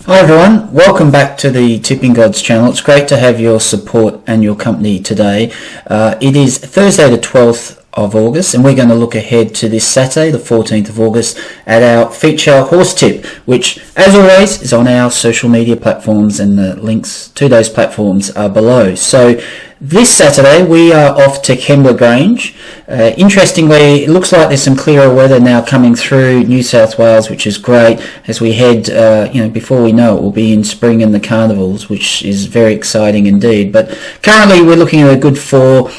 Hi everyone, welcome back to the Tippinggods channel. It's great to have your support and your company today. It is Thursday the 12th of August and we're going to look ahead to this Saturday the 14th of August at our feature horse tip, which as always is on our social media platforms, and the links to those platforms are below. So this Saturday we are off to Kembla Grange. Interestingly, it looks like there's some clearer weather now coming through New South Wales, which is great as we head, before we know it, we'll be in spring and the carnivals, which is very exciting indeed. But currently we're looking at a good 4.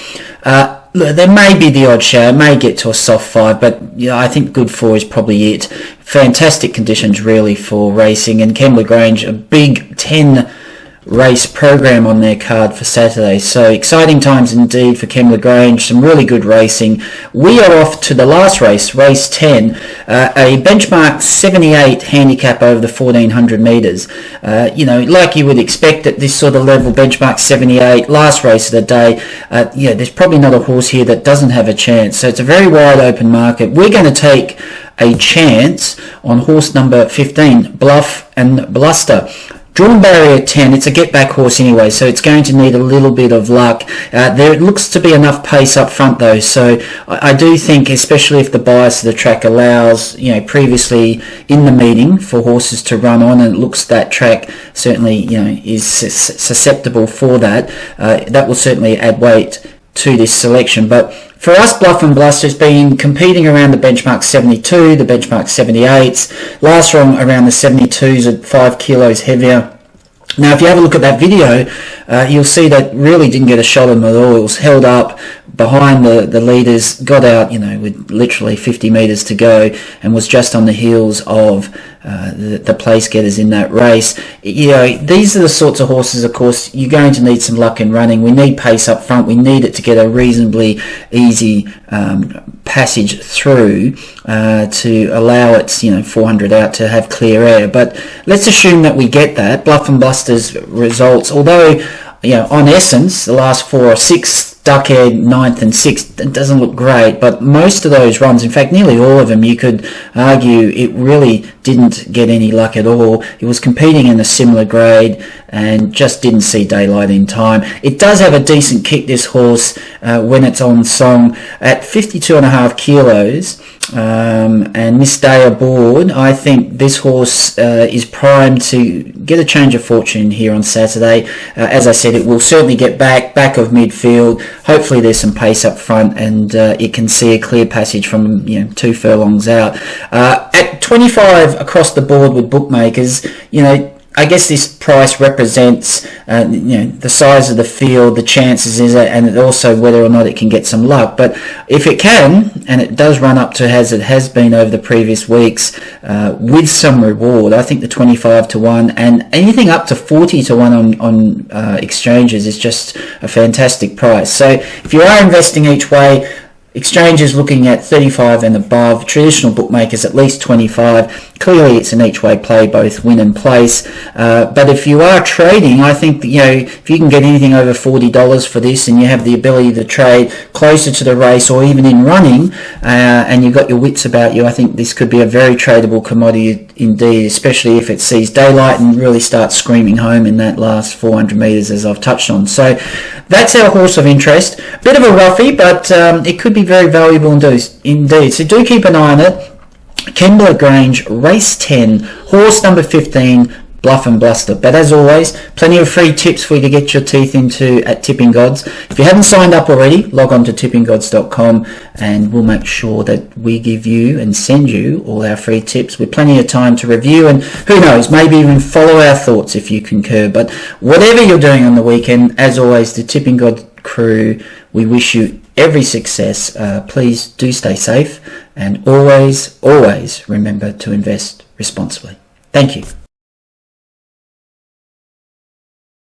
There may be the odd show, it may get to a soft 5, but I think good 4 is probably it. Fantastic conditions really for racing, and Kembla Grange, a big 10 race program on their card for Saturday. So exciting times indeed for Kembla Grange, some really good racing. We are off to the last race, race 10, a benchmark 78 handicap over the 1400 metres. Like you would expect at this sort of level, benchmark 78, last race of the day, there's probably not a horse here that doesn't have a chance. So it's a very wide open market. We're going to take a chance on horse number 15, Bluff and Bluster. Drawn barrier 10, it's a get-back horse anyway, so it's going to need a little bit of luck. There looks to be enough pace up front though, so I do think, especially if the bias of the track allows, previously in the meeting for horses to run on, and it looks that track certainly, is susceptible for that, that will certainly add weight to this selection. But for us, Bluff and Bluster has been competing around the benchmark 72, the benchmark 78s. Last run around the 72s at 5 kilos heavier. Now, if you have a look at that video, you'll see that really didn't get a shot at them at all. It was held up behind the leaders, got out, with literally 50 metres to go, and was just on the heels of the place getters in that race. These are the sorts of horses, of course, you're going to need some luck in running. We need pace up front. We need it to get a reasonably easy passage through to allow its 400 out to have clear air. But let's assume that we get that. Bluff and Bluster's results, although on essence the last 4 or 6, Duckhead 9th and 6th, it doesn't look great, but most of those runs, in fact nearly all of them, you could argue it really didn't get any luck at all. It was competing in a similar grade and just didn't see daylight in time. It does have a decent kick, this horse, when it's on song at 52.5 kilos. And this day aboard, I think this horse is primed to get a change of fortune here on Saturday. As I said, it will certainly get back of midfield. Hopefully there's some pace up front, and it can see a clear passage from 2 furlongs out. At 25 across the board with bookmakers, I guess this price represents the size of the field, the chances is it, and also whether or not it can get some luck. But if it can, and it does run up to as it has been over the previous weeks, with some reward, I think the 25 to 1 and anything up to 40 to 1 on exchanges is just a fantastic price. So if you are investing each way, exchanges looking at 35 and above, traditional bookmakers at least 25. Clearly it's an each way play, both win and place. But if you are trading, I think if you can get anything over $40 for this, and you have the ability to trade closer to the race or even in running, and you've got your wits about you, I think this could be a very tradable commodity indeed, especially if it sees daylight and really starts screaming home in that last 400 metres, as I've touched on. So that's our horse of interest. Bit of a roughie, but it could be very valuable indeed. So do keep an eye on it. Kembla Grange, race 10, horse number 15, Bluff and Bluster. But as always, plenty of free tips for you to get your teeth into at Tippinggods. If you haven't signed up already, log on to tippinggods.com and we'll make sure that we give you and send you all our free tips with plenty of time to review, and who knows, maybe even follow our thoughts if you concur. But whatever you're doing on the weekend, as always, the Tippinggod crew, we wish you every success. Please do stay safe, and always remember to invest responsibly. Thank you.